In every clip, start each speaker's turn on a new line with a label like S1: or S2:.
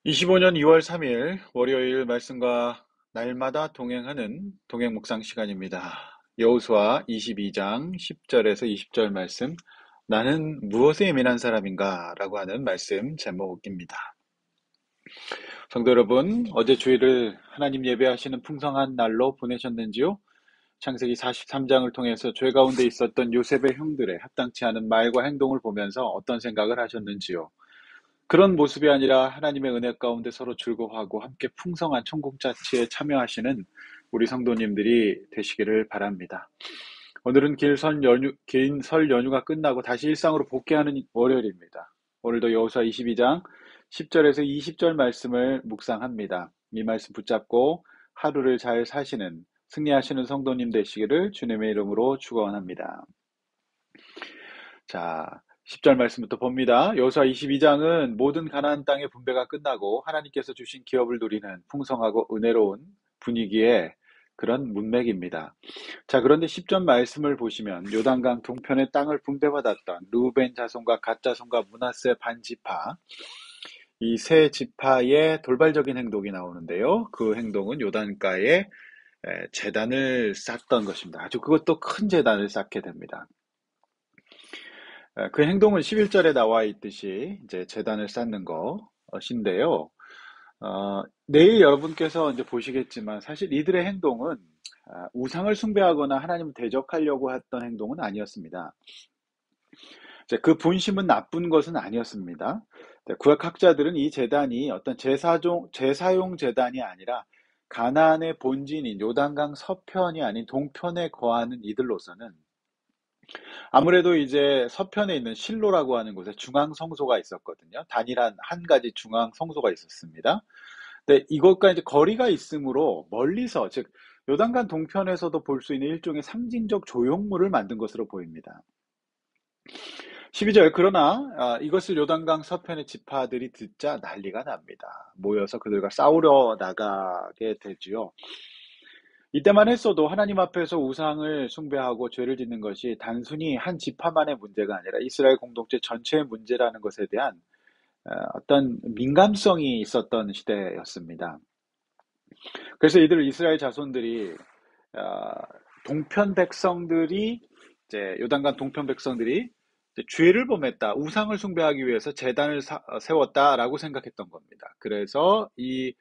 S1: 25년 2월 3일 월요일 말씀과 날마다 동행하는 동행 묵상 시간입니다. 여호수아 22장 10절에서 20절 말씀, 나는 무엇에 예민한 사람인가? 라고 하는 말씀 제목입니다. 성도 여러분, 어제 주일을 하나님 예배하시는 풍성한 날로 보내셨는지요? 창세기 43장을 통해서 죄 가운데 있었던 요셉의 형들의 합당치 않은 말과 행동을 보면서 어떤 생각을 하셨는지요? 그런 모습이 아니라 하나님의 은혜 가운데 서로 즐거워하고 함께 풍성한 천국자치에 참여하시는 우리 성도님들이 되시기를 바랍니다. 오늘은 긴 설 연휴가 끝나고 다시 일상으로 복귀하는 월요일입니다. 오늘도 여호수아 22장 10절에서 20절 말씀을 묵상합니다. 이 말씀 붙잡고 하루를 잘 사시는, 승리하시는 성도님 되시기를 주님의 이름으로 축원합니다. 자, 10절 말씀부터 봅니다. 여호수아 22장은 모든 가나안 땅의 분배가 끝나고 하나님께서 주신 기업을 누리는 풍성하고 은혜로운 분위기의 그런 문맥입니다. 자, 그런데 10절 말씀을 보시면 요단강 동편의 땅을 분배받았던 르우벤 자손과 갓 자손과 므낫세 반지파, 이 세 지파의 돌발적인 행동이 나오는데요. 그 행동은 요단가에 제단을 쌓던 것입니다. 아주 그것도 큰 제단을 쌓게 됩니다. 그 행동은 11절에 나와 있듯이 이제 제단을 쌓는 것인데요. 내일 여러분께서 이제 보시겠지만 사실 이들의 행동은 우상을 숭배하거나 하나님을 대적하려고 했던 행동은 아니었습니다. 이제 그 본심은 나쁜 것은 아니었습니다. 구약학자들은 이 제단이 어떤 제사용 제단이 아니라 가나안의 본진인 요단강 서편이 아닌 동편에 거하는 이들로서는 아무래도 이제 서편에 있는 실로라고 하는 곳에 중앙 성소가 있었거든요. 단일한 한 가지 중앙 성소가 있었습니다. 근데 이것과 이제 거리가 있으므로 멀리서, 즉 요단강 동편에서도 볼 수 있는 일종의 상징적 조형물을 만든 것으로 보입니다. 12절, 그러나 이것을 요단강 서편의 지파들이 듣자 난리가 납니다. 모여서 그들과 싸우려 나가게 되지요. 이때만 했어도 하나님 앞에서 우상을 숭배하고 죄를 짓는 것이 단순히 한 지파만의 문제가 아니라 이스라엘 공동체 전체의 문제라는 것에 대한 어떤 민감성이 있었던 시대였습니다. 그래서 이들 이스라엘 자손들이 어, 동편 백성들이 이제 요단강 동편 백성들이 이제 죄를 범했다, 우상을 숭배하기 위해서 제단을 세웠다라고 생각했던 겁니다. 그래서 이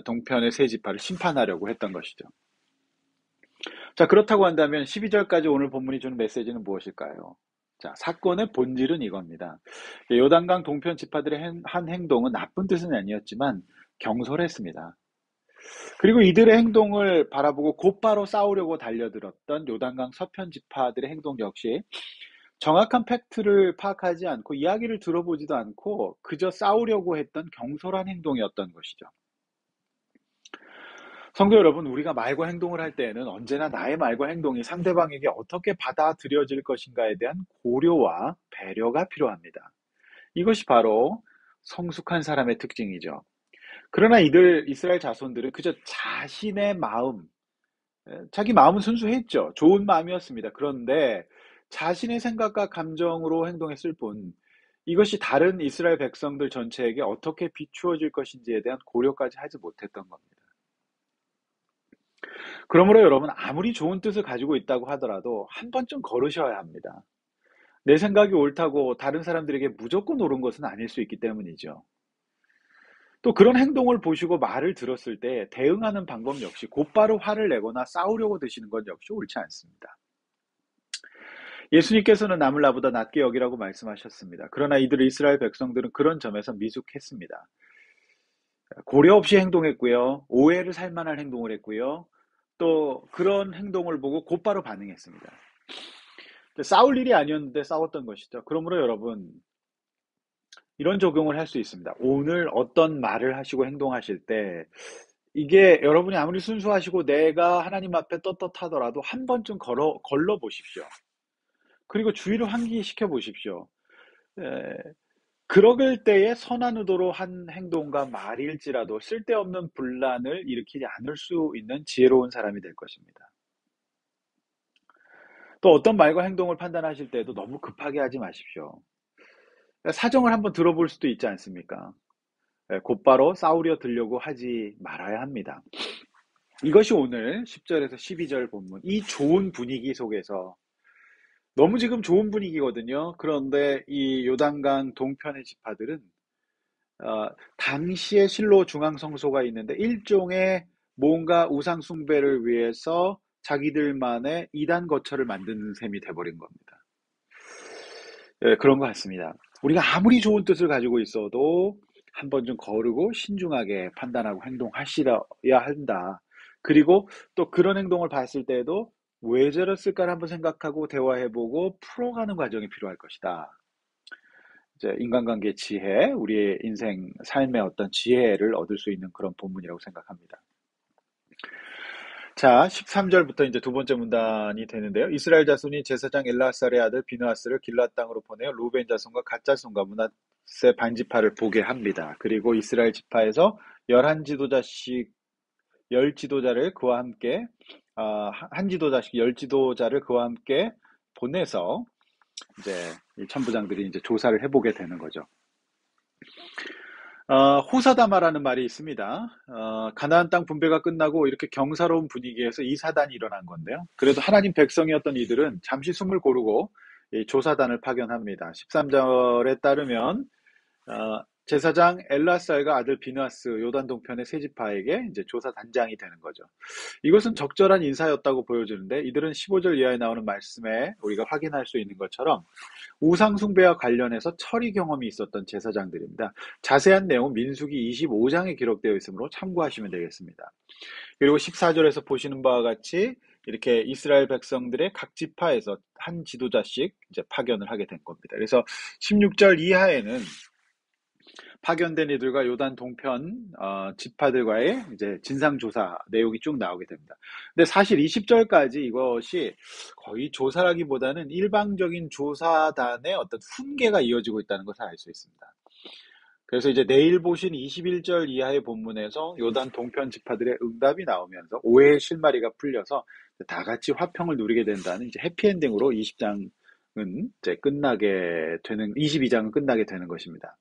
S1: 동편의 세 지파를 심판하려고 했던 것이죠. 자, 그렇다고 한다면 12절까지 오늘 본문이 주는 메시지는 무엇일까요? 자, 사건의 본질은 이겁니다. 요단강 동편 지파들의 한 행동은 나쁜 뜻은 아니었지만 경솔했습니다. 그리고 이들의 행동을 바라보고 곧바로 싸우려고 달려들었던 요단강 서편 지파들의 행동 역시 정확한 팩트를 파악하지 않고 이야기를 들어보지도 않고 그저 싸우려고 했던 경솔한 행동이었던 것이죠. 성도 여러분, 우리가 말과 행동을 할 때에는 언제나 나의 말과 행동이 상대방에게 어떻게 받아들여질 것인가에 대한 고려와 배려가 필요합니다. 이것이 바로 성숙한 사람의 특징이죠. 그러나 이스라엘 자손들은 그저 자신의 마음, 자기 마음은 순수했죠. 좋은 마음이었습니다. 그런데 자신의 생각과 감정으로 행동했을 뿐, 이것이 다른 이스라엘 백성들 전체에게 어떻게 비추어질 것인지에 대한 고려까지 하지 못했던 겁니다. 그러므로 여러분, 아무리 좋은 뜻을 가지고 있다고 하더라도 한 번쯤 걸으셔야 합니다. 내 생각이 옳다고 다른 사람들에게 무조건 옳은 것은 아닐 수 있기 때문이죠. 또 그런 행동을 보시고 말을 들었을 때 대응하는 방법 역시 곧바로 화를 내거나 싸우려고 드시는 것 역시 옳지 않습니다. 예수님께서는 남을 나보다 낮게 여기라고 말씀하셨습니다. 그러나 이들 이스라엘 백성들은 그런 점에서 미숙했습니다. 고려 없이 행동했고요. 오해를 살 만한 행동을 했고요. 또 그런 행동을 보고 곧바로 반응했습니다. 싸울 일이 아니었는데 싸웠던 것이죠. 그러므로 여러분, 이런 적용을 할 수 있습니다. 오늘 어떤 말을 하시고 행동하실 때 이게 여러분이 아무리 순수하시고 내가 하나님 앞에 떳떳하더라도 한 번쯤 걸러 보십시오. 그리고 주의를 환기시켜 보십시오. 에, 그럴 때에 선한 의도로 한 행동과 말일지라도 쓸데없는 분란을 일으키지 않을 수 있는 지혜로운 사람이 될 것입니다. 또 어떤 말과 행동을 판단하실 때도 너무 급하게 하지 마십시오. 사정을 한번 들어볼 수도 있지 않습니까? 곧바로 싸우려 들려고 하지 말아야 합니다. 이것이 오늘 10절에서 12절 본문, 이 좋은 분위기 속에서 너무 지금 좋은 분위기거든요. 그런데 이 요단강 동편의 지파들은 당시에 실로 중앙성소가 있는데 일종의 뭔가 우상 숭배를 위해서 자기들만의 이단 거처를 만드는 셈이 돼버린 겁니다. 그런 것 같습니다. 우리가 아무리 좋은 뜻을 가지고 있어도 한번 좀 거르고 신중하게 판단하고 행동하시려야 한다. 그리고 또 그런 행동을 봤을 때에도 왜 저랬을까를 한번 생각하고 대화해보고 풀어가는 과정이 필요할 것이다. 이제 인간관계 지혜, 우리의 인생, 삶의 어떤 지혜를 얻을 수 있는 그런 본문이라고 생각합니다. 자, 13절부터 이제 두 번째 문단이 되는데요. 이스라엘 자손이 제사장 엘라살의 아들 비느하스를 길앗 땅으로 보내어 루벤 자손과 갓 자손과 므낫세 반지파를 보게 합니다. 그리고 이스라엘 지파에서 11지도자씩 10지도자를 그와 함께 한 지도자씩 10지도자를 그와 함께 보내서 이제 이 천부장들이 이제 조사를 해보게 되는 거죠. 호사다마라는 말이 있습니다. 가나안 땅 분배가 끝나고 이렇게 경사로운 분위기에서 이 사단이 일어난 건데요. 그래도 하나님 백성이었던 이들은 잠시 숨을 고르고 이 조사단을 파견합니다. 13절에 따르면 제사장 엘라살과 아들 비느하스 요단 동편의 세 지파에게 이제 조사 단장이 되는 거죠. 이것은 적절한 인사였다고 보여지는데 이들은 15절 이하에 나오는 말씀에 우리가 확인할 수 있는 것처럼 우상 숭배와 관련해서 처리 경험이 있었던 제사장들입니다. 자세한 내용은 민수기 25장에 기록되어 있으므로 참고하시면 되겠습니다. 그리고 14절에서 보시는 바와 같이 이렇게 이스라엘 백성들의 각 지파에서 한 지도자씩 이제 파견을 하게 된 겁니다. 그래서 16절 이하에는 파견된 이들과 요단 동편 지파들과의 이제 진상조사 내용이 쭉 나오게 됩니다. 근데 사실 20절까지 이것이 거의 조사라기보다는 일방적인 조사단의 어떤 훈계가 이어지고 있다는 것을 알 수 있습니다. 그래서 이제 내일 보신 21절 이하의 본문에서 요단 동편 지파들의 응답이 나오면서 오해의 실마리가 풀려서 다 같이 화평을 누리게 된다는 이제 해피엔딩으로 20장은 이제 끝나게 되는 22장은 끝나게 되는 것입니다.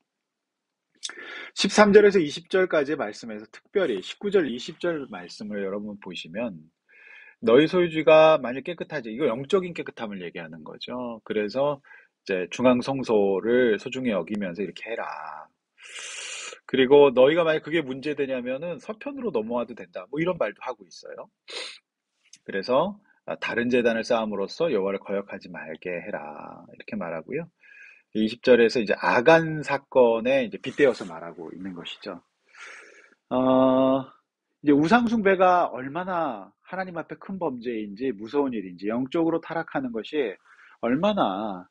S1: 13절에서 20절까지의 말씀에서 특별히 19절, 20절 말씀을 여러분 보시면 너희 소유지가 만약 깨끗하지, 이거 영적인 깨끗함을 얘기하는 거죠. 그래서 이제 중앙 성소를 소중히 여기면서 이렇게 해라. 그리고 너희가 만약 그게 문제되냐면은 서편으로 넘어와도 된다. 뭐 이런 말도 하고 있어요. 그래서 다른 제단을 쌓음으로써 여호와를 거역하지 말게 해라. 이렇게 말하고요. 20절에서 이제 아간 사건에 이제 빗대어서 말하고 있는 것이죠. 이제 우상숭배가 얼마나 하나님 앞에 큰 범죄인지 무서운 일인지 영적으로 타락하는 것이 얼마나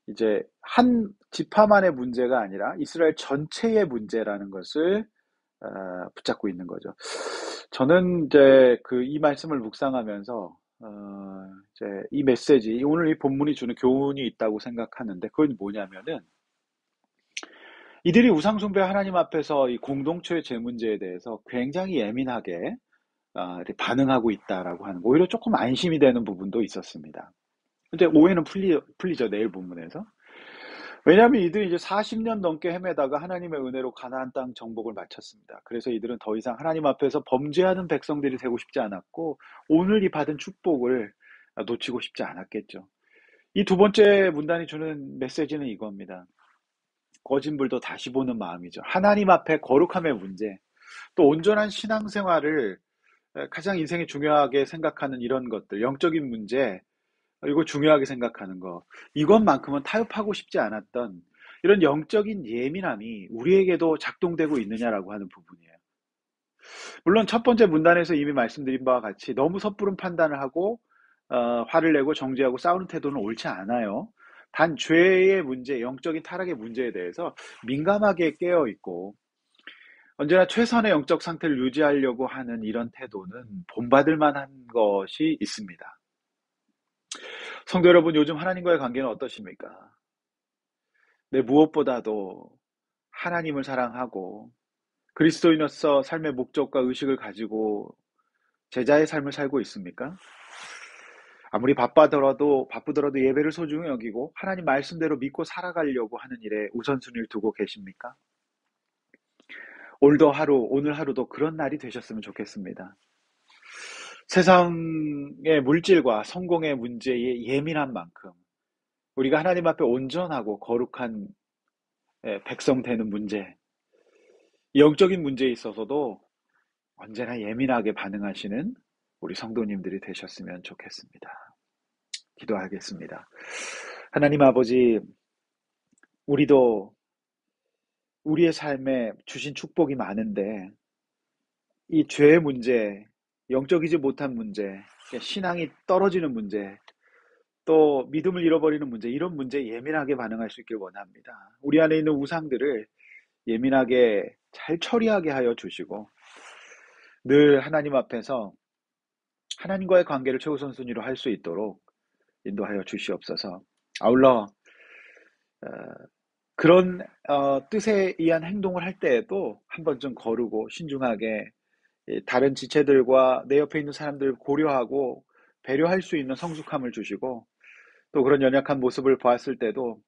S1: 이제 한 지파만의 문제가 아니라 이스라엘 전체의 문제라는 것을 붙잡고 있는 거죠. 저는 이제 이 말씀을 묵상하면서 이제 이 메시지, 오늘 이 본문이 주는 교훈이 있다고 생각하는데 그건 뭐냐면은 이들이 우상숭배 하나님 앞에서 이 공동체의 제 문제에 대해서 굉장히 예민하게 이렇게 반응하고 있다라고 하는 거, 오히려 조금 안심이 되는 부분도 있었습니다. 근데 오해는 풀리죠, 내일 본문에서. 왜냐하면 이들이 이제 40년 넘게 헤매다가 하나님의 은혜로 가나안 땅 정복을 마쳤습니다. 그래서 이들은 더 이상 하나님 앞에서 범죄하는 백성들이 되고 싶지 않았고 오늘 이 받은 축복을 놓치고 싶지 않았겠죠. 이 두 번째 문단이 주는 메시지는 이겁니다. 거짓물도 다시 보는 마음이죠. 하나님 앞에 거룩함의 문제, 또 온전한 신앙생활을 가장 인생에 중요하게 생각하는 이런 것들, 영적인 문제, 그리고 중요하게 생각하는 거, 이것만큼은 타협하고 싶지 않았던 이런 영적인 예민함이 우리에게도 작동되고 있느냐라고 하는 부분이에요. 물론 첫 번째 문단에서 이미 말씀드린 바와 같이 너무 섣부른 판단을 하고 화를 내고 정죄하고 싸우는 태도는 옳지 않아요. 단 죄의 문제, 영적인 타락의 문제에 대해서 민감하게 깨어 있고 언제나 최선의 영적 상태를 유지하려고 하는 이런 태도는 본받을 만한 것이 있습니다. 성도 여러분, 요즘 하나님과의 관계는 어떠십니까? 내 무엇보다도 하나님을 사랑하고 그리스도인으로서 삶의 목적과 의식을 가지고 제자의 삶을 살고 있습니까? 아무리 바쁘더라도 예배를 소중히 여기고 하나님 말씀대로 믿고 살아가려고 하는 일에 우선순위를 두고 계십니까? 오늘 하루도 그런 날이 되셨으면 좋겠습니다. 세상의 물질과 성공의 문제에 예민한 만큼 우리가 하나님 앞에 온전하고 거룩한 백성 되는 문제, 영적인 문제에 있어서도 언제나 예민하게 반응하시는 우리 성도님들이 되셨으면 좋겠습니다. 기도하겠습니다. 하나님 아버지, 우리도 우리의 삶에 주신 축복이 많은데 이 죄의 문제, 영적이지 못한 문제, 신앙이 떨어지는 문제, 또 믿음을 잃어버리는 문제, 이런 문제에 예민하게 반응할 수 있길 원합니다. 우리 안에 있는 우상들을 예민하게 잘 처리하게 하여 주시고 늘 하나님 앞에서 하나님과의 관계를 최우선순위로 할 수 있도록 인도하여 주시옵소서. 아울러 그런 뜻에 의한 행동을 할 때에도 한번 좀 거르고 신중하게 다른 지체들과 내 옆에 있는 사람들을 고려하고 배려할 수 있는 성숙함을 주시고 또 그런 연약한 모습을 보았을 때도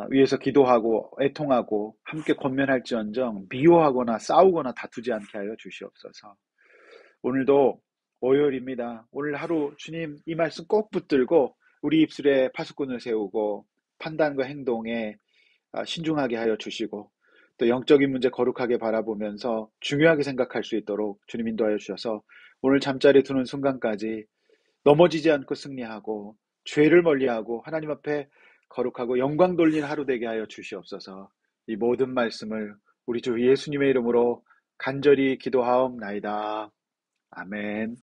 S1: 위에서 기도하고 애통하고 함께 권면할지언정 미워하거나 싸우거나 다투지 않게 하여 주시옵소서. 오늘도 월요일입니다. 오늘 하루 주님 이 말씀 꼭 붙들고 우리 입술에 파수꾼을 세우고 판단과 행동에 신중하게 하여 주시고 또 영적인 문제 거룩하게 바라보면서 중요하게 생각할 수 있도록 주님 인도하여 주셔서 오늘 잠자리 드는 순간까지 넘어지지 않고 승리하고 죄를 멀리하고 하나님 앞에 거룩하고 영광 돌린 하루 되게 하여 주시옵소서. 이 모든 말씀을 우리 주 예수님의 이름으로 간절히 기도하옵나이다. 아멘.